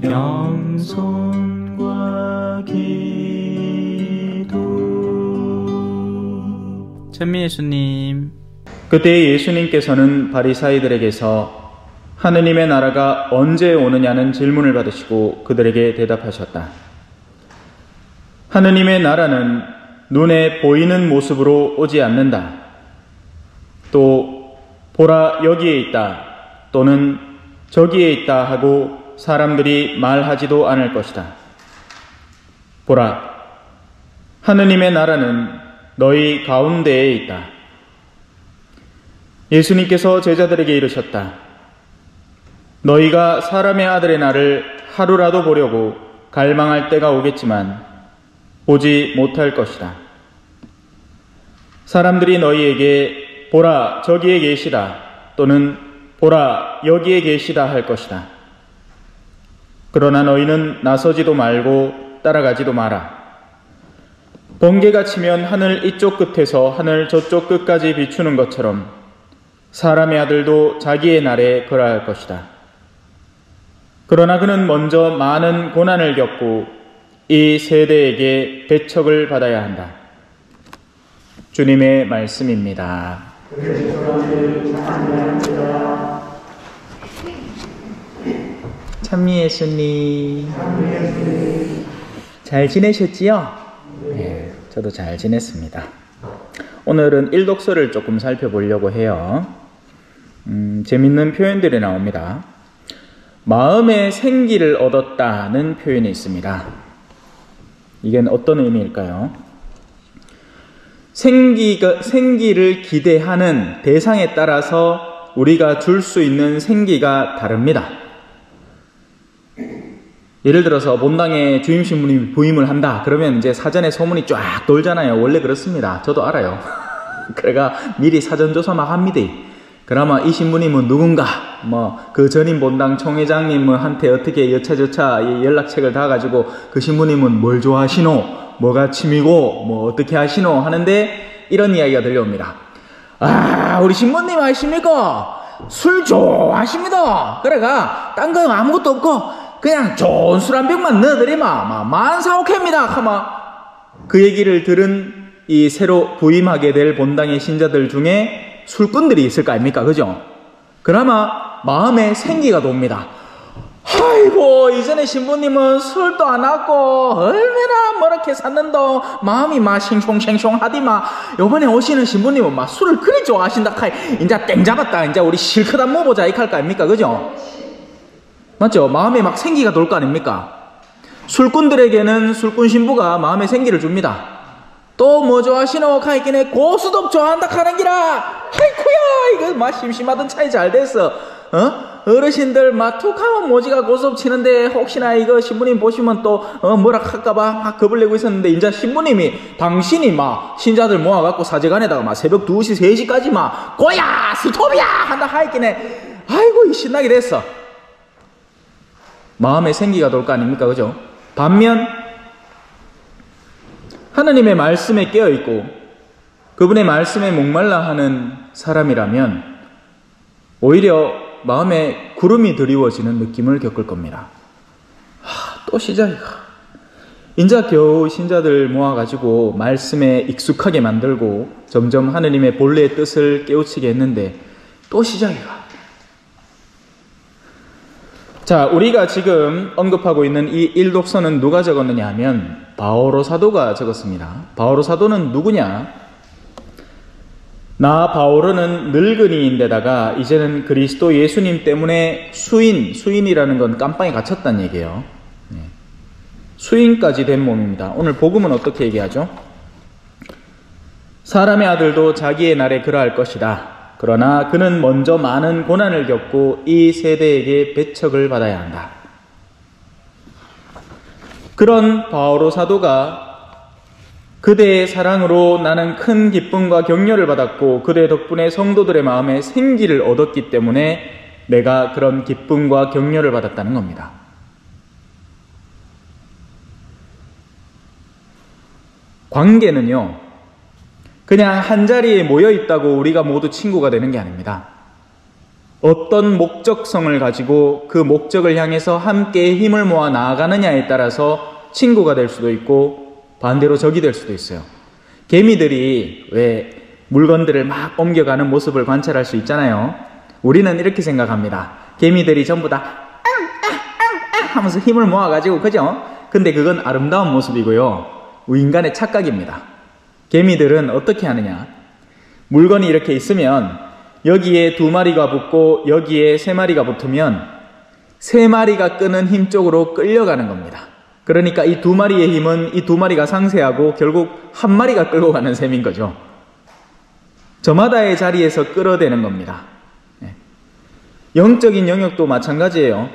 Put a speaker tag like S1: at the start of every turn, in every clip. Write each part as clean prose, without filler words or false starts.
S1: 영손과 기도. 찬미예수님.
S2: 그때 예수님께서는 바리사이들에게서 하느님의 나라가 언제 오느냐는 질문을 받으시고 그들에게 대답하셨다. 하느님의 나라는 눈에 보이는 모습으로 오지 않는다. 또 보라 여기에 있다 또는 저기에 있다 하고 사람들이 말하지도 않을 것이다. 보라, 하느님의 나라는 너희 가운데에 있다. 예수님께서 제자들에게 이르셨다. 너희가 사람의 아들의 날을 하루라도 보려고 갈망할 때가 오겠지만 보지 못할 것이다. 사람들이 너희에게 보라 저기에 계시다 또는 보라 여기에 계시다 할 것이다. 그러나 너희는 나서지도 말고 따라가지도 마라. 번개가 치면 하늘 이쪽 끝에서 하늘 저쪽 끝까지 비추는 것처럼 사람의 아들도 자기의 날에 그러할 것이다. 그러나 그는 먼저 많은 고난을 겪고 이 세대에게 배척을 받아야 한다. 주님의 말씀입니다.
S1: 찬미예수님. 잘 지내셨지요? 네, 저도 잘 지냈습니다. 오늘은 일독서를 조금 살펴보려고 해요. 재밌는 표현들이 나옵니다. 마음의 생기를 얻었다는 표현이 있습니다. 이건 어떤 의미일까요? 생기를 기대하는 대상에 따라서 우리가 줄 수 있는 생기가 다릅니다. 예를 들어서 본당에 주임신부님이 부임을 한다. 그러면 이제 사전에 소문이 쫙 돌잖아요. 원래 그렇습니다. 저도 알아요. 그래가 미리 사전조사 막 합니다. 그나마 이 신부님은 누군가, 그 전임 본당 총회장님한테 어떻게 여차저차 연락책을 다 가지고 그 신부님은 뭘 좋아하시노? 뭐가 취미고, 어떻게 하시노? 하는데 이런 이야기가 들려옵니다. 아, 우리 신부님 아십니까? 술 좋아하십니다. 그래가 딴 거 아무것도 없고 그냥 좋은 술 한 병만 넣어드리마. 만사오케입니다. 하마. 그 얘기를 들은 이 새로 부임하게 될 본당의 신자들 중에 술꾼들이 있을 거 아닙니까? 그죠? 그나마 마음에 생기가 돕니다. 아이고, 이전에 신부님은 술도 안 하고 얼마나 뭐렇게 샀는도 마음이 막 싱숑숑숑 하디마. 요번에 오시는 신부님은 막 술을 그리 좋아하신다 카이. 이제 땡 잡았다. 이제 우리 실컷 한 먹어보자 이 할 거 아닙니까? 그죠? 맞죠? 마음에 막 생기가 돌 거 아닙니까? 술꾼들에게는 술꾼 신부가 마음에 생기를 줍니다. 또 뭐 좋아하시노? 카이끼네 고수도 좋아한다 카는기라. 아이쿠야, 이거 막 심심하던 차이 잘 됐어. 어르신들 막 툭하면 모지가 고수업 치는데 혹시나 이거 신부님 보시면 또 뭐라 할까봐 막 겁을 내고 있었는데, 이제 신부님이 당신이 막 신자들 모아갖고 사제관에다가 막 새벽 2시 3시까지 막 꼬야 스톱이야 한다 하이끼네. 아이고, 신나게 됐어. 마음에 생기가 돌 거 아닙니까? 그죠? 반면 하느님의 말씀에 깨어있고 그분의 말씀에 목말라 하는 사람이라면 오히려 마음에 구름이 드리워지는 느낌을 겪을 겁니다. 또 시작이야. 인자 겨우 신자들 모아가지고 말씀에 익숙하게 만들고 점점 하느님의 본래의 뜻을 깨우치게 했는데 또 시작이야. 자, 우리가 지금 언급하고 있는 이 일독서는 누가 적었느냐 하면 바오로 사도가 적었습니다. 바오로 사도는 누구냐? 나 바오로는 늙은이인데다가 이제는 그리스도 예수님 때문에 수인이라는 건 깜빵에 갇혔다는 얘기예요. 수인까지 된 몸입니다. 오늘 복음은 어떻게 얘기하죠? 사람의 아들도 자기의 날에 그러할 것이다. 그러나 그는 먼저 많은 고난을 겪고 이 세대에게 배척을 받아야 한다. 그런 바오로 사도가 그대의 사랑으로 나는 큰 기쁨과 격려를 받았고 그대 덕분에 성도들의 마음에 생기를 얻었기 때문에 내가 그런 기쁨과 격려를 받았다는 겁니다. 관계는요, 그냥 한자리에 모여 있다고 우리가 모두 친구가 되는 게 아닙니다. 어떤 목적성을 가지고 그 목적을 향해서 함께 힘을 모아 나아가느냐에 따라서 친구가 될 수도 있고 반대로 적이 될 수도 있어요. 개미들이 왜 물건들을 막 옮겨가는 모습을 관찰할 수 있잖아요. 우리는 이렇게 생각합니다. 개미들이 전부 다 하면서 힘을 모아가지고, 그죠? 근데 그건 아름다운 모습이고요. 인간의 착각입니다. 개미들은 어떻게 하느냐? 물건이 이렇게 있으면 여기에 2마리가 붙고 여기에 3마리가 붙으면 3마리가 끄는 힘 쪽으로 끌려가는 겁니다. 그러니까 이 2마리의 힘은 이 2마리가 상쇄하고 결국 1마리가 끌고 가는 셈인 거죠. 저마다의 자리에서 끌어대는 겁니다. 영적인 영역도 마찬가지예요.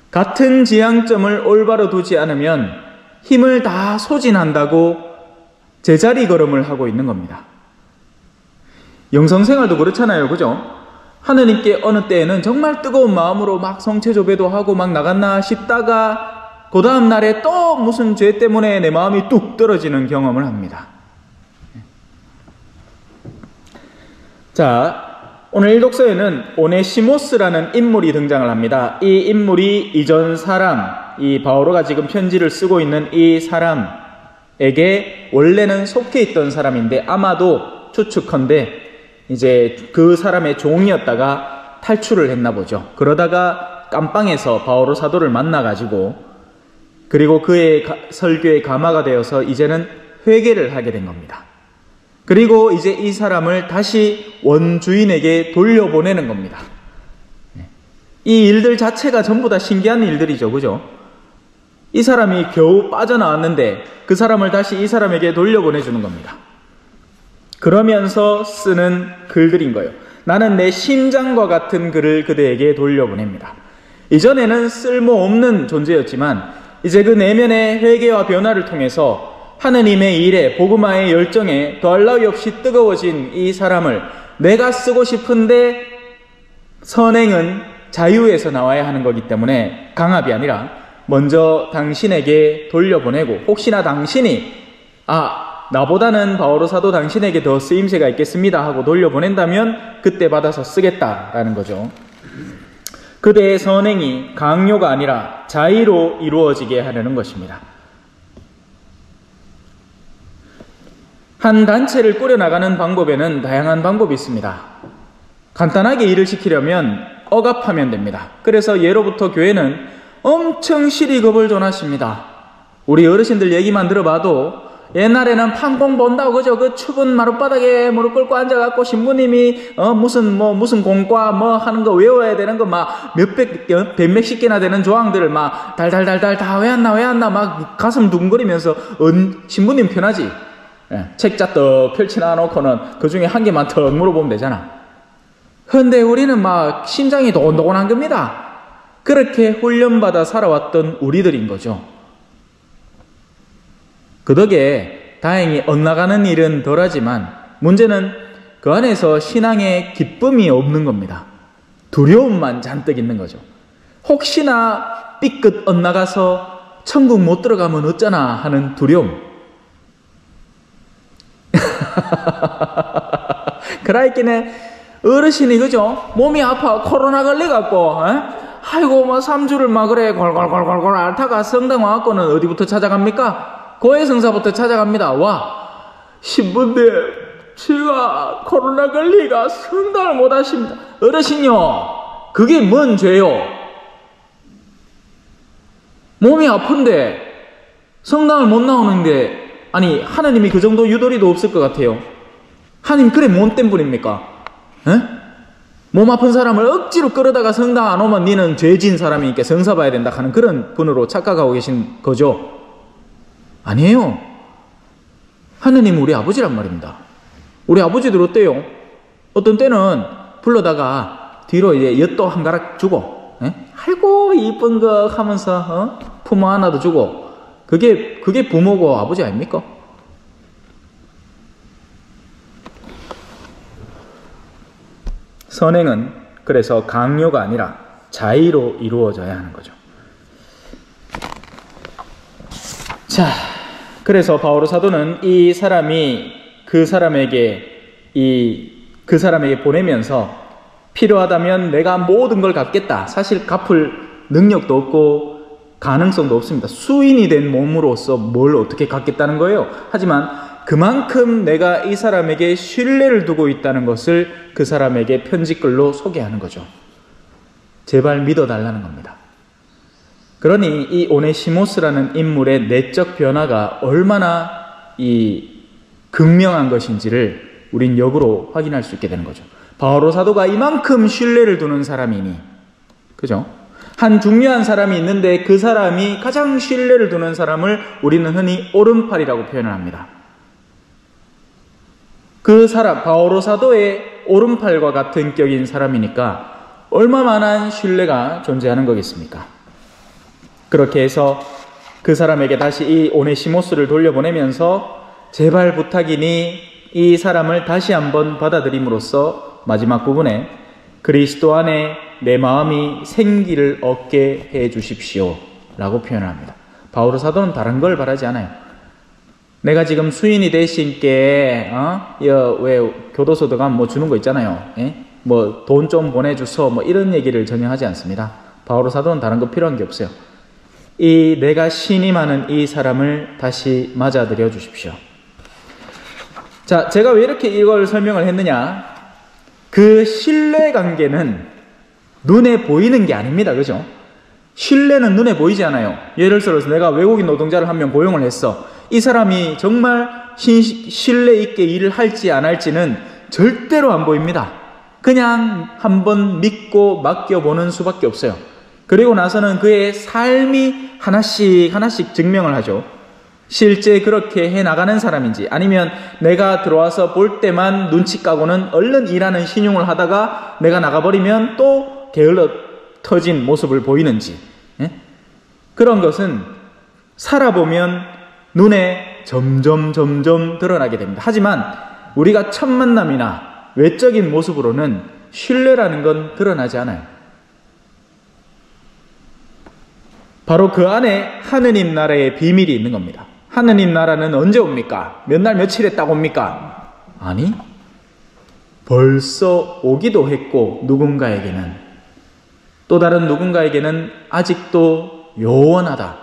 S1: 같은 지향점을 올바로 두지 않으면 힘을 다 소진한다고 제자리 걸음을 하고 있는 겁니다. 영성생활도 그렇잖아요. 그죠? 하느님께 어느 때에는 정말 뜨거운 마음으로 막 성체조배도 하고 막 나갔나 싶다가 그 다음 날에 또 무슨 죄 때문에 내 마음이 뚝 떨어지는 경험을 합니다. 자, 오늘 일독서에는 오네시모스라는 인물이 등장을 합니다. 이 인물이 이전 사람, 이 바오로가 지금 편지를 쓰고 있는 이 사람에게 원래는 속해 있던 사람인데 아마도 추측컨대 이제 그 사람의 종이었다가 탈출을 했나 보죠. 그러다가 깜빵에서 바오로 사도를 만나가지고 그리고 그의 설교의 가마가 되어서 이제는 회개를 하게 된 겁니다. 그리고 이제 이 사람을 다시 원주인에게 돌려보내는 겁니다. 이 일들 자체가 전부 다 신기한 일들이죠. 그죠? 이 사람이 겨우 빠져나왔는데 그 사람을 다시 이 사람에게 돌려보내주는 겁니다. 그러면서 쓰는 글들인 거예요. 나는 내 심장과 같은 글을 그대에게 돌려보냅니다. 이전에는 쓸모없는 존재였지만 이제 그 내면의 회개와 변화를 통해서 하느님의 일에, 복음화의 열정에 더할 나위 없이 뜨거워진 이 사람을 내가 쓰고 싶은데 선행은 자유에서 나와야 하는 거기 때문에 강압이 아니라 먼저 당신에게 돌려보내고, 혹시나 당신이 나보다는 바오로 사도 당신에게 더 쓰임새가 있겠습니다 하고 돌려보낸다면 그때 받아서 쓰겠다라는 거죠. 그대의 선행이 강요가 아니라 자의로 이루어지게 하려는 것입니다. 한 단체를 꾸려나가는 방법에는 다양한 방법이 있습니다. 간단하게 일을 시키려면 억압하면 됩니다. 그래서 예로부터 교회는 엄청 실익업을 존하십니다. 우리 어르신들 얘기만 들어봐도 옛날에는 판공 본다고 그죠? 그 추운 마룻바닥에 무릎 꿇고 앉아갖고 신부님이 무슨 공과 하는 거 외워야 되는 거 막 몇백 개나 되는 조항들을 막 달달달달 다 외웠나 막 가슴 두근거리면서 신부님 편하지? 책자 떡 펼치나 놓고는 그 중에 한 개만 더 물어보면 되잖아. 그런데 우리는 막 심장이 도곤도곤한 겁니다. 그렇게 훈련받아 살아왔던 우리들인 거죠. 그 덕에 다행히 엇나가는 일은 덜하지만 문제는 그 안에서 신앙의 기쁨이 없는 겁니다. 두려움만 잔뜩 있는 거죠. 혹시나 삐끗 엇나가서 천국 못 들어가면 어쩌나 하는 두려움. 그라이끼네 어르신이 그죠? 몸이 아파 코로나 걸려갖고 아이고 3주를 막 그래 골골골골골 앓다가 성당 와갖고는 어디부터 찾아갑니까? 고해성사부터 찾아갑니다. 신부님 제가 코로나 걸리가 성당을 못 하십니다. 어르신요, 그게 뭔 죄요? 몸이 아픈데 성당을 못 나오는데, 아니 하나님이 그 정도 유도리도 없을 것 같아요. 하나님 그래 뭔 땜분입니까? 몸 아픈 사람을 억지로 끌어다가 성당 안 오면 니는 죄진 사람이니까 성사 봐야 된다 하는 그런 분으로 착각하고 계신 거죠? 아니에요. 하느님은 우리 아버지란 말입니다. 우리 아버지들 어때요? 어떤 때는 불러다가 뒤로 이제 엿도 한 가락 주고, 아이고 이쁜 거 하면서 부모 하나도 주고, 그게 부모고 아버지 아닙니까? 선행은 그래서 강요가 아니라 자의로 이루어져야 하는 거죠. 자, 그래서 바오로 사도는 이 사람이 그 사람에게 보내면서 필요하다면 내가 모든 걸 갚겠다. 사실 갚을 능력도 없고 가능성도 없습니다. 수인이 된 몸으로서 뭘 어떻게 갚겠다는 거예요. 하지만 그만큼 내가 이 사람에게 신뢰를 두고 있다는 것을 그 사람에게 편지글로 소개하는 거죠. 제발 믿어달라는 겁니다. 그러니 이 오네시모스라는 인물의 내적 변화가 얼마나 극명한 것인지를 우린 역으로 확인할 수 있게 되는 거죠. 바오로 사도가 이만큼 신뢰를 두는 사람이니, 그죠? 한 중요한 사람이 있는데 그 사람이 가장 신뢰를 두는 사람을 우리는 흔히 오른팔이라고 표현을 합니다. 그 사람, 바오로 사도의 오른팔과 같은 격인 사람이니까 얼마만한 신뢰가 존재하는 거겠습니까? 그렇게 해서 그 사람에게 다시 이 오네시모스를 돌려보내면서 제발 부탁이니 이 사람을 다시 한번 받아들임으로써 마지막 부분에 그리스도 안에 내 마음이 생기를 얻게 해 주십시오 라고 표현을 합니다. 바오로 사도는 다른 걸 바라지 않아요. 내가 지금 수인이 되신 게 왜 교도소 들어가면 뭐 주는 거 있잖아요. 뭐 돈 좀 보내주소 뭐 이런 얘기를 전혀 하지 않습니다. 바오로 사도는 다른 거 필요한 게 없어요. 이 내가 신임하는 이 사람을 다시 맞아들여 주십시오. 자, 제가 왜 이렇게 이걸 설명을 했느냐? 그 신뢰관계는 눈에 보이는 게 아닙니다. 그죠? 신뢰는 눈에 보이지 않아요. 예를 들어서 내가 외국인 노동자를 한 명 고용을 했어. 이 사람이 정말 신뢰 있게 일을 할지 안 할지는 절대로 안 보입니다. 그냥 한번 믿고 맡겨보는 수밖에 없어요. 그리고 나서는 그의 삶이 하나씩 증명을 하죠. 실제 그렇게 해나가는 사람인지, 아니면 내가 들어와서 볼 때만 눈치 까고는 얼른 일하는 신용을 하다가 내가 나가버리면 또 게을러 터진 모습을 보이는지, 그런 것은 살아보면 눈에 점점 드러나게 됩니다. 하지만 우리가 첫 만남이나 외적인 모습으로는 신뢰라는 건 드러나지 않아요. 바로 그 안에 하느님 나라의 비밀이 있는 겁니다. 하느님 나라는 언제 옵니까? 몇 날 며칠에 딱 옵니까? 아니, 벌써 오기도 했고 누군가에게는, 또 다른 누군가에게는 아직도 요원하다.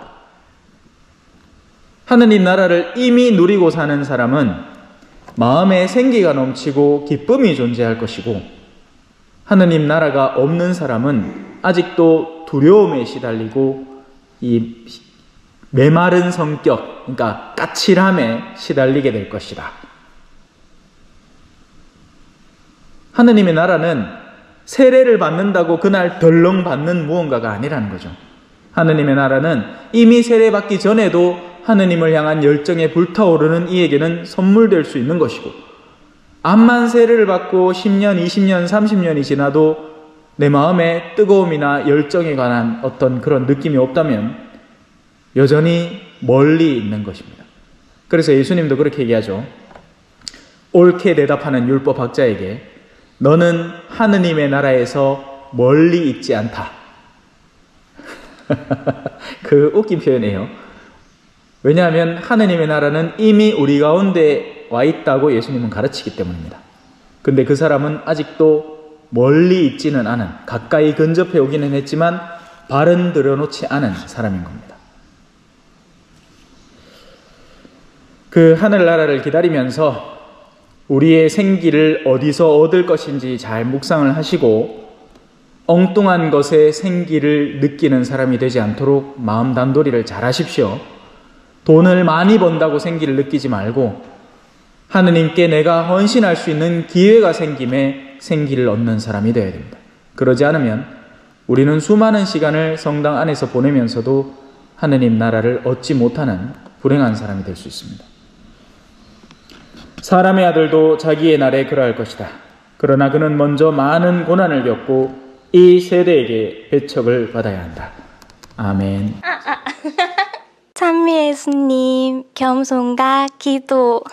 S1: 하느님 나라를 이미 누리고 사는 사람은 마음에 생기가 넘치고 기쁨이 존재할 것이고, 하느님 나라가 없는 사람은 아직도 두려움에 시달리고 이 메마른 성격, 그러니까 까칠함에 시달리게 될 것이다. 하느님의 나라는 세례를 받는다고 그날 덜렁 받는 무언가가 아니라는 거죠. 하느님의 나라는 이미 세례받기 전에도 하느님을 향한 열정에 불타오르는 이에게는 선물될 수 있는 것이고, 암만 세례를 받고 10년, 20년, 30년이 지나도 내 마음에 뜨거움이나 열정에 관한 어떤 그런 느낌이 없다면 여전히 멀리 있는 것입니다. 그래서 예수님도 그렇게 얘기하죠. 옳게 대답하는 율법학자에게 너는 하느님의 나라에서 멀리 있지 않다. 그 웃긴 표현이에요. 왜냐하면 하느님의 나라는 이미 우리 가운데 와 있다고 예수님은 가르치기 때문입니다. 근데 그 사람은 아직도 멀리 있지는 않은, 가까이 근접해 오기는 했지만 발은 들여놓지 않은 사람인 겁니다. 그 하늘나라를 기다리면서 우리의 생기를 어디서 얻을 것인지 잘 묵상을 하시고 엉뚱한 것에 생기를 느끼는 사람이 되지 않도록 마음 단도리를 잘 하십시오. 돈을 많이 번다고 생기를 느끼지 말고 하느님께 내가 헌신할 수 있는 기회가 생김에 생기를 얻는 사람이 되어야 됩니다. 그러지 않으면 우리는 수많은 시간을 성당 안에서 보내면서도 하느님 나라를 얻지 못하는 불행한 사람이 될 수 있습니다. 사람의 아들도 자기의 날에 그러할 것이다. 그러나 그는 먼저 많은 고난을 겪고 이 세대에게 배척을 받아야 한다. 아멘.
S3: 찬미 예수님, 겸손과 기도.